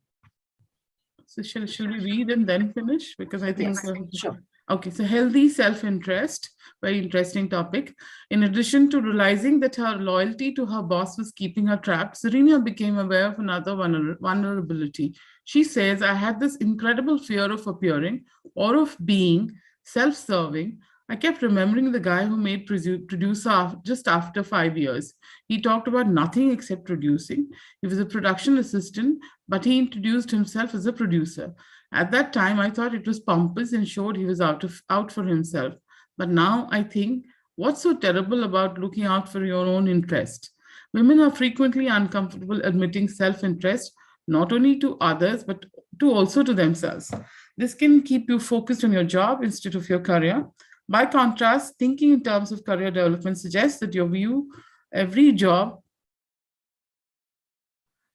So shall we read and then finish? Because I think sure. Okay, so healthy self-interest, very interesting topic. In addition to realizing that her loyalty to her boss was keeping her trapped, Serena became aware of another vulnerability. She says, I had this incredible fear of appearing or of being self-serving. I kept remembering the guy who made producer just after 5 years. He talked about nothing except producing. He was a production assistant, but he introduced himself as a producer. At that time, I thought it was pompous and showed he was out for himself. But now I think, what's so terrible about looking out for your own interest? Women are frequently uncomfortable admitting self-interest, not only to others, but also to themselves. This can keep you focused on your job instead of your career. By contrast, thinking in terms of career development suggests that you view every job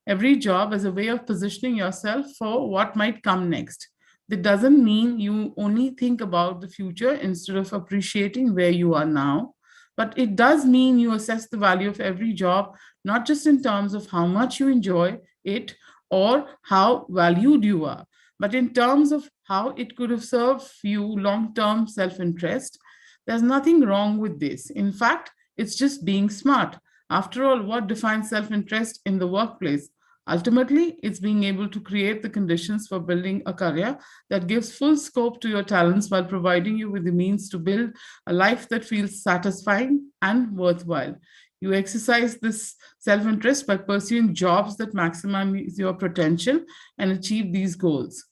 as a way of positioning yourself for what might come next. That doesn't mean you only think about the future instead of appreciating where you are now, but it does mean you assess the value of every job, not just in terms of how much you enjoy it or how valued you are, but in terms of how it could have served you long-term self-interest. There's nothing wrong with this. In fact, it's just being smart. After all, what defines self-interest in the workplace? Ultimately, it's being able to create the conditions for building a career that gives full scope to your talents while providing you with the means to build a life that feels satisfying and worthwhile. You exercise this self-interest by pursuing jobs that maximize your potential and achieve these goals.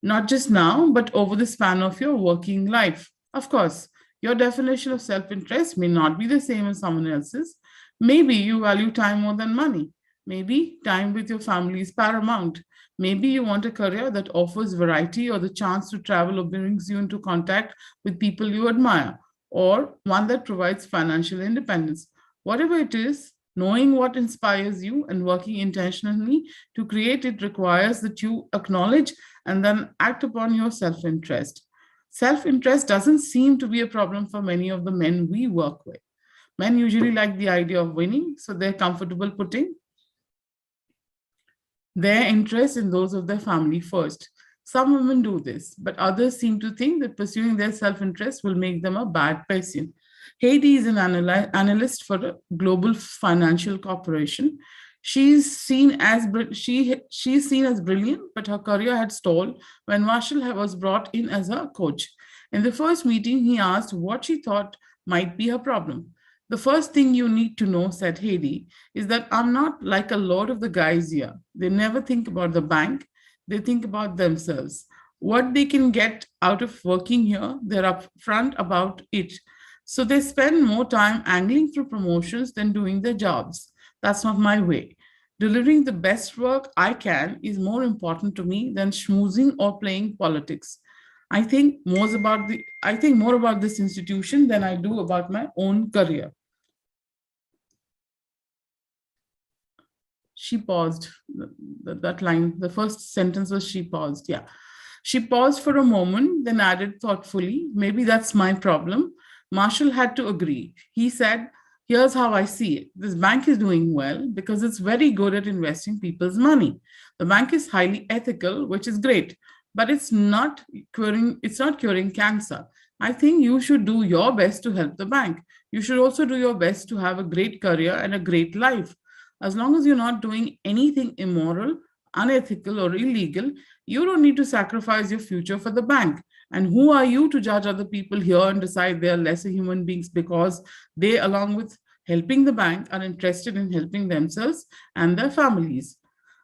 Not just now, but over the span of your working life. Of course, your definition of self-interest may not be the same as someone else's. Maybe you value time more than money. Maybe time with your family is paramount. Maybe you want a career that offers variety or the chance to travel or brings you into contact with people you admire, or one that provides financial independence. Whatever it is, knowing what inspires you and working intentionally to create it requires that you acknowledge and then act upon your self-interest. Self-interest doesn't seem to be a problem for many of the men we work with. Men usually like the idea of winning, so they're comfortable putting their interests in those of their family first. Some women do this, but others seem to think that pursuing their self-interest will make them a bad person. Heidi is an analyst for a global financial corporation. She's seen as brilliant, but her career had stalled when Marshall was brought in as a coach. In the first meeting, he asked what she thought might be her problem. The first thing you need to know, said Hayley, is that I'm not like a lot of the guys here. They never think about the bank, they think about themselves. What they can get out of working here, they're upfront about it. So they spend more time angling for promotions than doing their jobs. That's not my way. Delivering the best work I can is more important to me than schmoozing or playing politics. I think more about this institution than I do about my own career. She paused. That line, the first sentence was she paused. Yeah. She paused for a moment, then added thoughtfully, maybe that's my problem. Marshall had to agree. He said, here's how I see it. This bank is doing well because it's very good at investing people's money. The bank is highly ethical, which is great, but it's not curing cancer. I think you should do your best to help the bank. You should also do your best to have a great career and a great life. As long as you're not doing anything immoral, unethical, or illegal, you don't need to sacrifice your future for the bank. And who are you to judge other people here and decide they are lesser human beings because they, along with helping the bank, are interested in helping themselves and their families?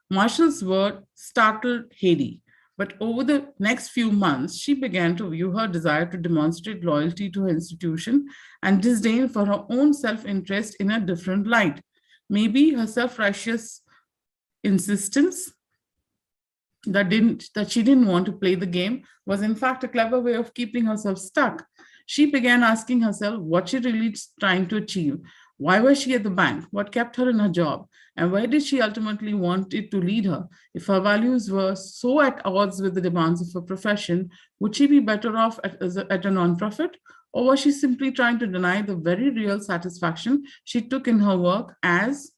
Marshall's word startled Hayley, but over the next few months, she began to view her desire to demonstrate loyalty to her institution and disdain for her own self-interest in a different light. Maybe her self-righteous insistence that she didn't want to play the game was in fact a clever way of keeping herself stuck. She began asking herself what she really was trying to achieve. Why was she at the bank? What kept her in her job? And where did she ultimately want it to lead her? If her values were so at odds with the demands of her profession, would she be better off at a nonprofit? Or was she simply trying to deny the very real satisfaction she took in her work as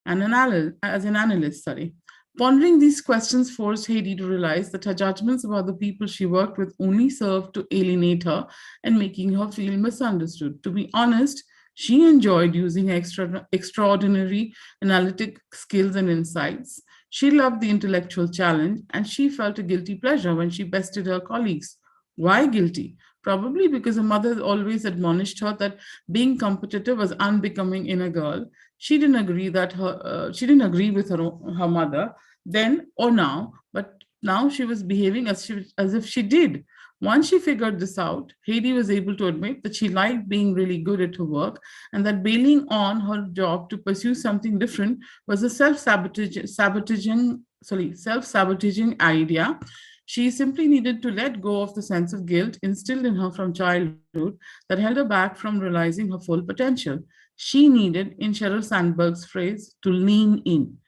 an analyst? Pondering these questions forced Hayley to realize that her judgments about the people she worked with only served to alienate her and making her feel misunderstood. To be honest, she enjoyed using extraordinary analytic skills and insights. She loved the intellectual challenge, and she felt a guilty pleasure when she bested her colleagues. Why guilty? Probably because her mother always admonished her that being competitive was unbecoming in a girl. She didn't agree with her mother then or now, but now she was behaving as if she did. Once she figured this out, Hayley was able to admit that she liked being really good at her work and that bailing on her job to pursue something different was a self-sabotaging idea. She simply needed to let go of the sense of guilt instilled in her from childhood that held her back from realizing her full potential. She needed, in Sheryl Sandberg's phrase, to lean in.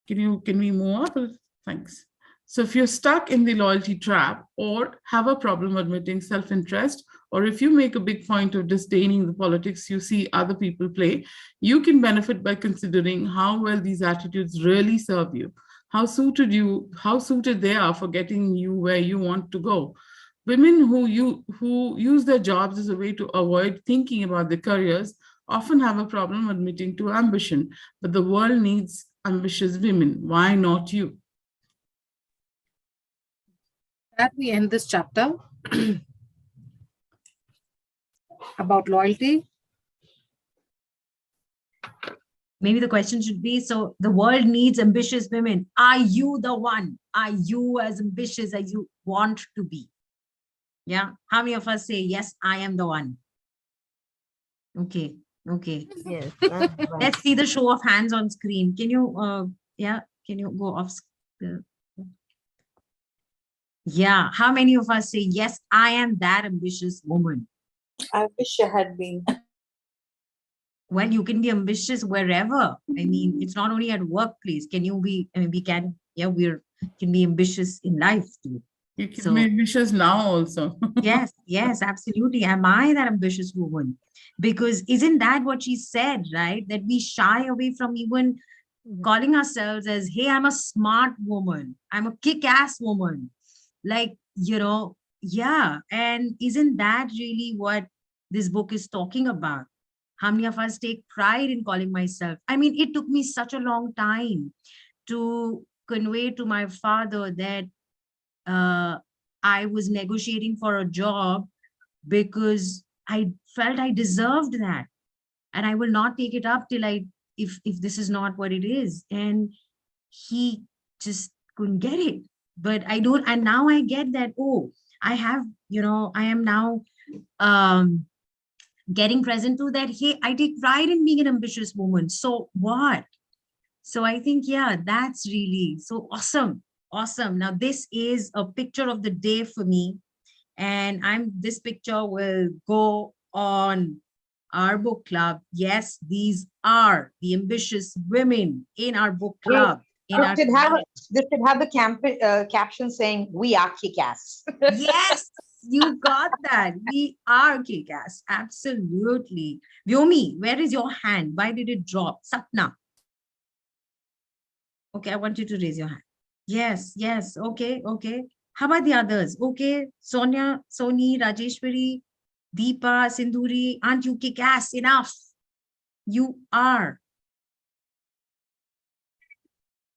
Can we move up? Thanks. So if you're stuck in the loyalty trap or have a problem admitting self-interest, or if you make a big point of disdaining the politics you see other people play, you can benefit by considering how well these attitudes really serve you, how suited they are for getting you where you want to go. Women who use their jobs as a way to avoid thinking about their careers often have a problem admitting to ambition, but the world needs ambitious women. Why not you? That we end this chapter about loyalty. Maybe the question should be, so the world needs ambitious women. Are you the one? Are you as ambitious as you want to be? Yeah. How many of us say, yes, I am the one? Okay. Yes. Let's see the show of hands on screen. Can you, can you go off? Yeah. How many of us say, yes, I am that ambitious woman? I wish I had been. Well, you can be ambitious wherever. I mean, it's not only at workplace. Can you be, I mean, we can be ambitious in life too. You can be ambitious now also. Yes, absolutely. Am I that ambitious woman? Because isn't that what she said, right? That we shy away from even calling ourselves as, hey, I'm a smart woman. I'm a kick-ass woman. Like, yeah. And isn't that really what this book is talking about? How many of us take pride in calling myself? I mean, it took me such a long time to convey to my father that I was negotiating for a job because I felt I deserved that. And I will not take it up till if this is not what it is. And he just couldn't get it. But I don't, and now I get that, oh, I have, I am now getting present to that. Hey, I take pride in being an ambitious woman. So what? So I think, yeah, that's really so awesome. Awesome. Now, this is a picture of the day for me. And this picture will go on our book club. Yes, these are the ambitious women in our book club. This should have the caption saying, "We are kick-ass." Yes, you got that. We are kick-ass. Absolutely. Vyomi, where is your hand? Why did it drop? Sapna. Okay, I want you to raise your hand. Yes, yes. Okay, okay. How about the others? Okay, Sonia, Soni, Rajeshwari, Deepa, Sindhuri, aren't you kick-ass enough? You are.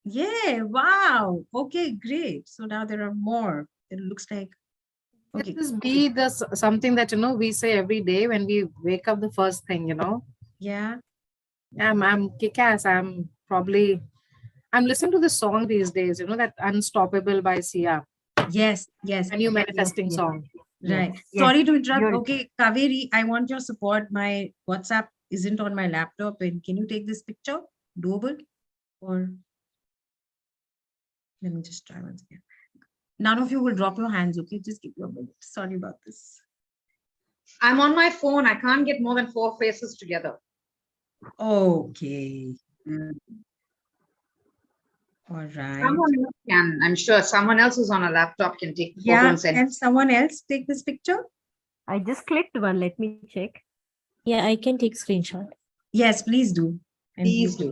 Yeah, wow. Okay, great. So now there are more. It looks like. Okay. This be something that, we say every day when we wake up the first thing, Yeah. I'm kick-ass. I'm listening to the song these days, that Unstoppable by Sia. Yes, yes. A new manifesting yes. song. Right. Yes, Sorry to interrupt. you're- Okay, Kaveri, I want your support. My WhatsApp isn't on my laptop. And can you take this picture? Doable? Or let me just try once again. None of you will drop your hands, okay? Just give me a minute. Sorry about this. I'm on my phone. I can't get more than 4 faces together. Okay. All right. Someone else can. I'm sure someone else who's on a laptop can take the photo Yeah, and send. can someone else take this picture? I just clicked one. Let me check. Yeah, I can take screenshot. Yes, please do. And Please do.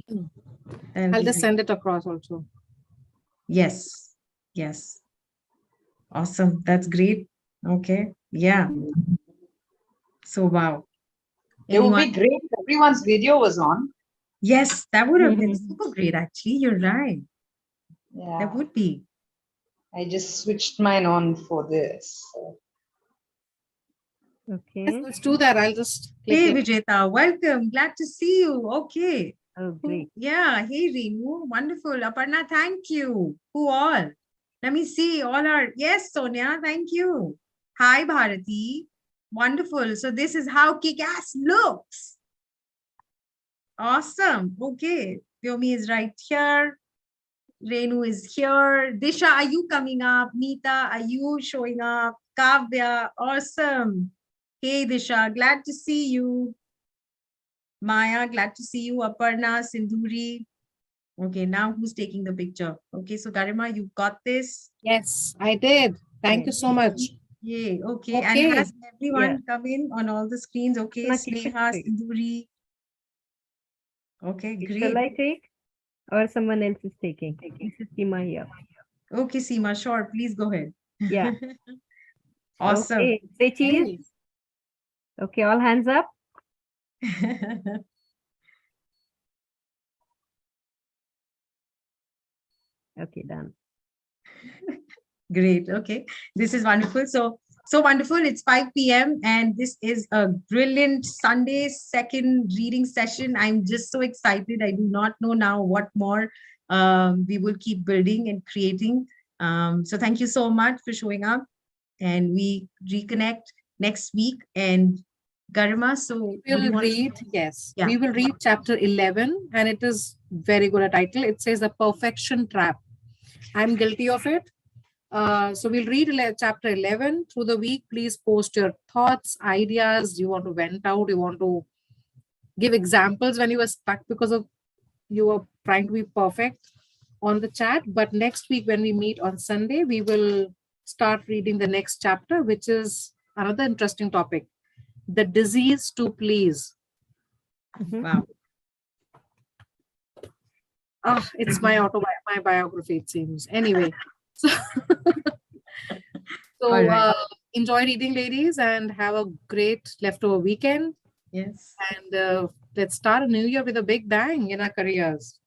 and I'll be just great. send it across also. Yes, yes. Awesome. That's great. Okay. Yeah. So, wow. It would be Anyone? great if everyone's video was on. Yes, that would have been super great, actually. You're right. Yeah. That would be. I just switched mine on for this. Okay. Let's do that. I'll just click Hey, it. Vijeta, welcome. Glad to see you. Okay. Oh, great. Yeah. Hey, Reenu. Wonderful. Aparna, thank you. Who all? Let me see. All are. Yes, Sonia, thank you. Hi, Bharati. Wonderful. So this is how kick-ass looks. Awesome. Okay. Vyomi is right here. Renu is here. Disha, are you coming up? Meeta, are you showing up? Kavya, awesome. Hey, Disha, glad to see you. Maya, glad to see you. Aparna, Sindhuri. Okay, now who's taking the picture? Okay, so Garima, you got this. Yes, I did. Thank you so much. Yay, okay. Okay. And has everyone come in on all the screens? Okay, Now keep it Sneha, straight. Sindhuri. Okay, Shall I great. take? Or someone else is taking? This is Seema here. Okay, Seema, sure, please go ahead. Yeah. Awesome. Okay. Say cheese. Okay, all hands up. Okay, done. Great. Okay. This is wonderful. So wonderful. It's 5 p.m. and this is a brilliant Sunday second reading session. I'm just so excited. I do not know now what more we will keep building and creating. So thank you so much for showing up, and we reconnect next week. And Garima, so We'll read, yes, Yeah. we will read chapter 11, and it is very good a title. It says The Perfection Trap. I'm guilty of it. So we'll read chapter 11 through the week. Please post your thoughts, ideas. You want to vent out, you want to give examples when you were stuck because of you were trying to be perfect on the chat. But next week when we meet on Sunday, we will start reading the next chapter, which is another interesting topic. The disease to please. Wow. It's my my biography, it seems. Anyway, so, All right. Enjoy reading, ladies, and have a great leftover weekend. Yes. And let's start a new year with a big bang in our careers.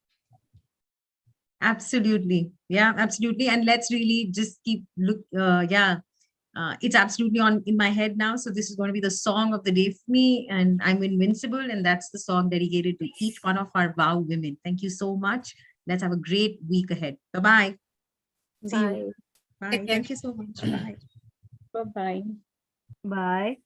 Absolutely. Yeah, absolutely. And let's really just keep It's absolutely on in my head now. So this is going to be the song of the day for me, and I'm invincible. And that's the song dedicated to each one of our WOW women. Thank you so much. Let's have a great week ahead. Bye-bye. See you. Bye. Bye. Take care. Thank you so much. Bye. Bye-bye. Bye.